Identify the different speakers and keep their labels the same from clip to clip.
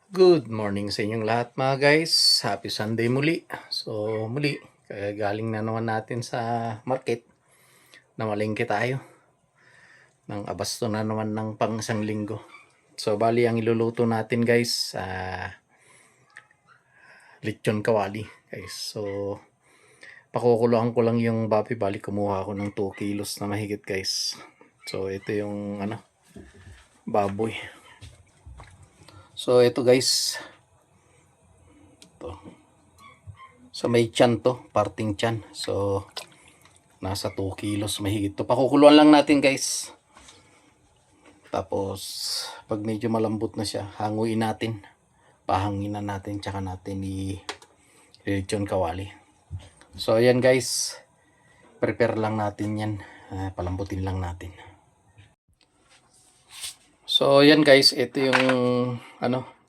Speaker 1: Good morning sa inyong lahat mga guys. Happy Sunday muli. So muli, galing na naman natin sa market. Namalengke tayo. Nang abasto na naman ng pang isang linggo. So bali ang iluluto natin guys, lechon kawali guys. So pakukuluan ko lang yung baboy. Bali kumuha ako ng 2 kilos na mahigit guys. So ito yung baboy. So ito guys, ito. So may tiyan to, parting tiyan. So nasa 2 kilos mahigit to. Pakukuluan lang natin guys. Tapos pag medyo malambot na siya, hanguin natin. Pahanginan natin, tsaka natin i-lechon kawali. So ayan guys, prepare lang natin yan. Palambutin lang natin. So ayan guys, ito yung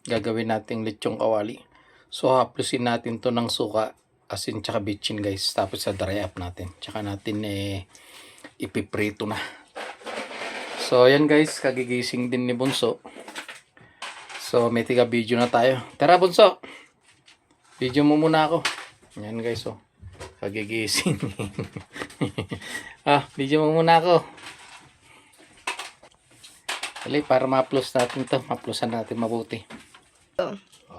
Speaker 1: gagawin nating lechon kawali. So haplusin natin to ng suka, asin tsaka bitchin guys. Tapos sa dry up natin. Tsaka natin ipiprito na. So ayan guys, kagigising din ni Bunso. So may tiga video na tayo. Tara Bunso, video mo muna ako. Ayan guys, kagigising. Video mo muna ako. Dali, para ma-upload natin to. Ma-uploadan natin mabuti.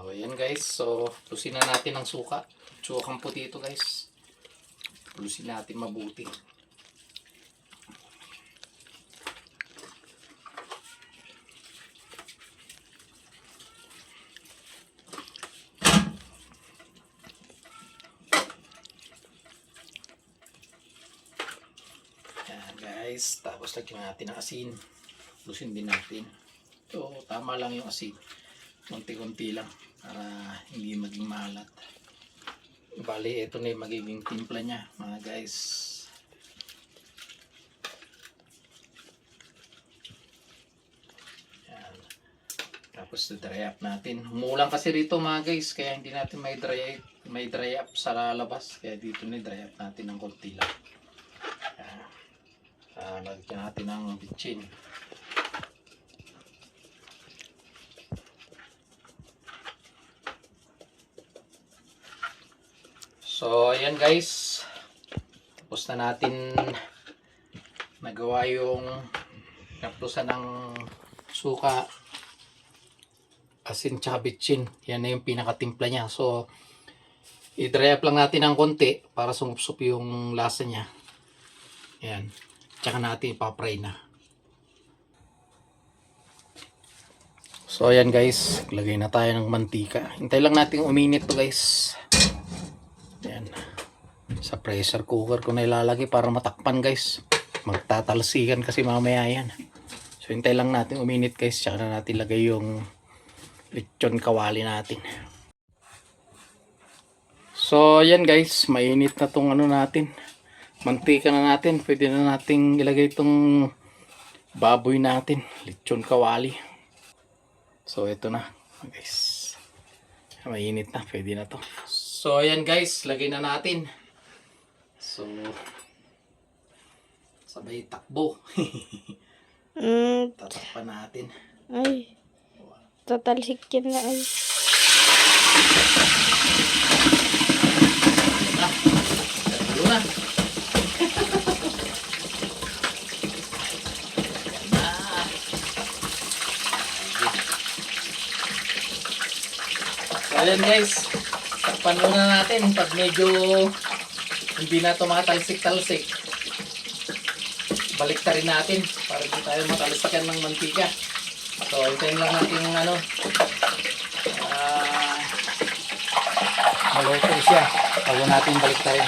Speaker 1: Ayan guys, so plusin na natin ang suka. Sukang puti ito guys. Plusin natin mabuti. Ayan guys, tapos lagyan natin ang asin. Plusin din natin. So tama lang yung asin. Konti-konti lang para hindi maging maalat. Bali, ito na yung magiging timpla niya mga guys. Yan. Tapos dry up natin. Umuulan kasi rito mga guys, kaya hindi natin may dry up sa labas. Kaya dito na dry up natin ng konti lang. Lagyan natin ng bitchin. So ayan guys, tapos na natin nagawa yung naplusan ng suka, asin tsaka bitchin. Yan na yung pinakatimpla niya. So i-dry up lang natin ng konti para sumupsup yung lasa niya. Ayan, tsaka natin ipapray na. So ayan guys, lagay na tayo ng mantika. Hintay lang natin uminit to guys. Ayan. Sa pressure cooker ko na ilalagay para matakpan guys. Magtatalsikan kasi mamaya yan. So hintay lang natin uminit guys. Tsaka na natin lagay yung lechon kawali natin. So ayan guys, mainit na tong natin. Mantika na natin. Pwede na nating ilagay itong baboy natin. Lechon kawali. So ito na guys. Mainit na. Pwede na to. So ayan guys, lagay na natin. So sabay takbo. Tatakpan natin.
Speaker 2: Ay, tatalsik yan na ay.
Speaker 1: Tulo na. So ayan guys, takpan muna natin pag medyo hindi na tumatalsik-talsik. Balik ta rin natin para hindi tayo matalsikan ng mantika. So hintayin lang natin yung maluto siya bago natin balik ta rin.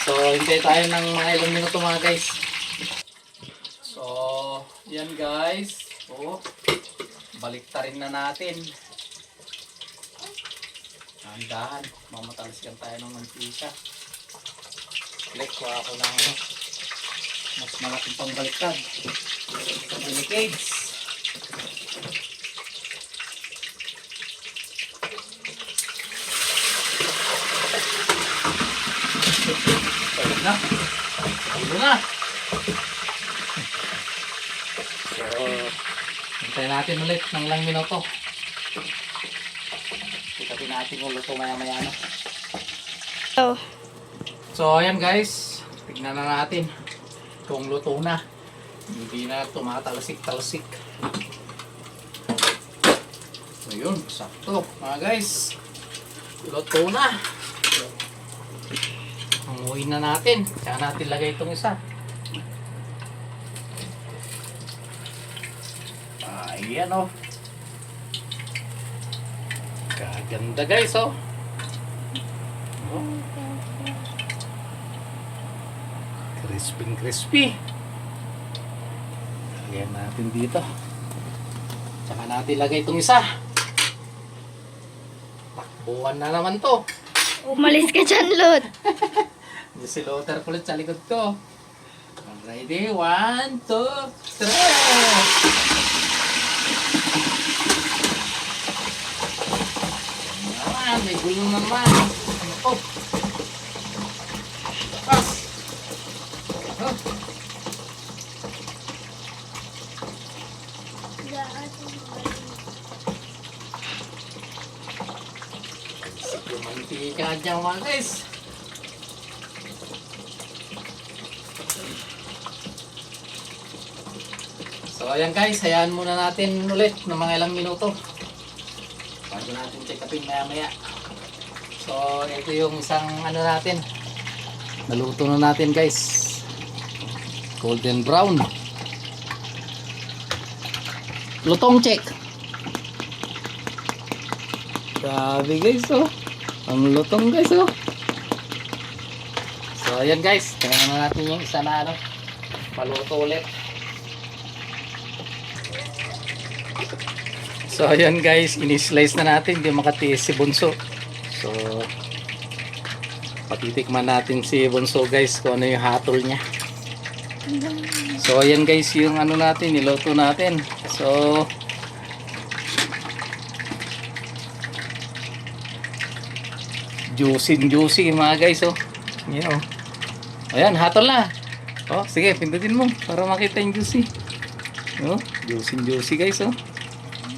Speaker 1: So hintay tayo ng mga ilang minuto mga guys. So yan guys, balik ta rin na natin. Dahan, mamatalsikan tayo ng mantika. Click ko ako ng mas malaking pangbaliktad. Delicades. Pwede na. Pwede na. So, hintayin natin ulit ng ilang minuto. natin kung luto maya-maya na.
Speaker 2: Oh.
Speaker 1: So ayan guys, tignan na natin kung luto na. Hindi na tumatalsik-talsik. So yun, sakto mga guys. Luto na. Hanguin na natin. Tsaka natin lagay itong isa. Ayan o. Kaganda guys oh. Crispy. Lagyan natin dito. Tsaka natin lagay itong isa. Takbuhan na naman to.
Speaker 2: Umalis ka dyan, Lot.
Speaker 1: Si Lothar kulit sa likod ko. Ready? 1, 2, 3. Naman, may gulong naman. Ako. Pas. Oh. Sige, mantika dyan mga guys. So ayan guys, hayaan muna natin ulit ng mga ilang minuto bago natin check upin maya maya. So ito yung isang ano natin, naluto na natin guys, golden brown. Lutong check. Grabe guys oh, ang lutong guys oh. So ayan guys, tingnan na natin yung isa na ano, maluto ulit. So ayan guys, ini-slice na natin, hindi makatiis si Bunso. So patitikman natin si Bunso guys kung ano yung hatol niya. So ayan guys yung ano natin, niluto natin. So juicy mga guys oh. Yan oh. Ayan, hatol na. Oh, sige, pindutin mo para makita yung juicy. Oh, juicy guys oh.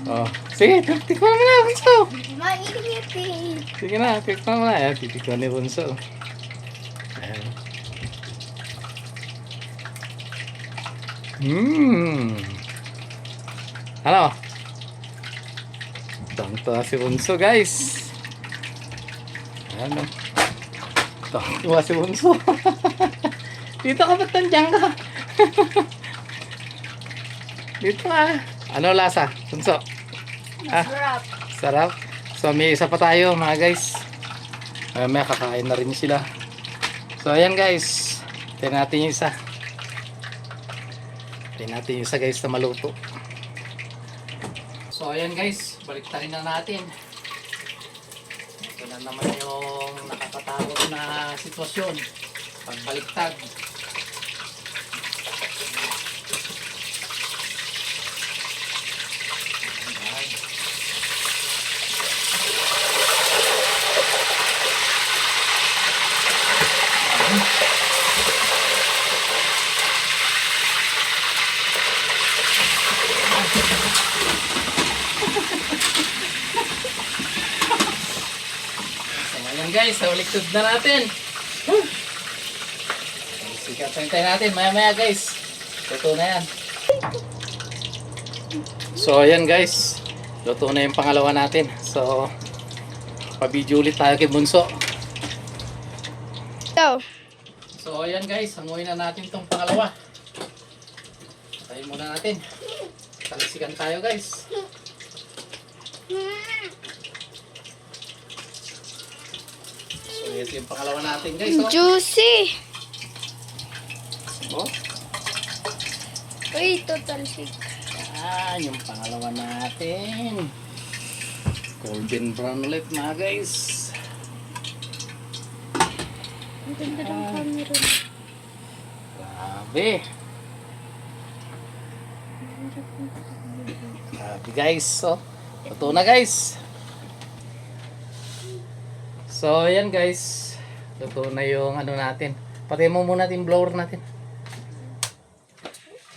Speaker 1: Oh, sige, tikman mo na, Bunso.
Speaker 2: Mainit eh.
Speaker 1: Sige na, tikman mo na. Ayan, titikman ni Bunso. Ayan. Ano? Tangta si Bunso, guys. Ano? Tangta si Bunso. Dito ka, ba't nandiyan ka? Dito ka. Ano lasa, Bunso?
Speaker 2: Sarap.
Speaker 1: Sarap. So may isa pa tayo mga guys. May kakain na rin sila. So ayan guys, tingnan natin yung isa. Tingnan natin yung isa guys na maluto. So ayan guys, baliktarin na natin. Ito na naman yung nakakatakot na sitwasyon. Pagbaliktad. So ayan guys, sauliktod na natin. Sikat hintay natin maya guys. Luto na yan. So ayan guys, luto na yung pangalawa natin. So pa-video ulit tayo kay Bunso.
Speaker 2: Go.
Speaker 1: So ayan guys, hanguin na natin itong pangalawa. Tayo muna natin. Talisikan tayo guys. So ito yung pangalawa natin guys. Oh.
Speaker 2: Juicy.
Speaker 1: Oh.
Speaker 2: Uy, total sick.
Speaker 1: Yan, yung pangalawa natin. Golden brown ulit mga guys.
Speaker 2: Ang ganda ng camera.
Speaker 1: Grabe. Grabe guys. So, luto na guys. So, ayan guys. Luto na yung ano natin. Patay mo muna natin blower natin.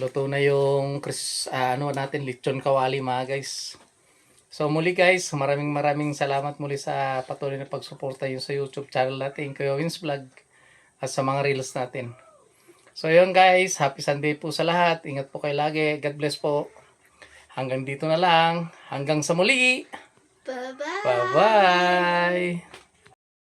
Speaker 1: Luto na yung ano natin, lechon kawali mga guys. So muli guys, maraming salamat muli sa patuloy na pagsuporta yun sa YouTube channel natin, Kuya Wins Vlog, at sa mga reels natin. So yun guys, happy Sunday po sa lahat. Ingat po kayo lagi. God bless po. Hanggang dito na lang. Hanggang sa muli.
Speaker 2: Bye-bye.
Speaker 1: Bye-bye.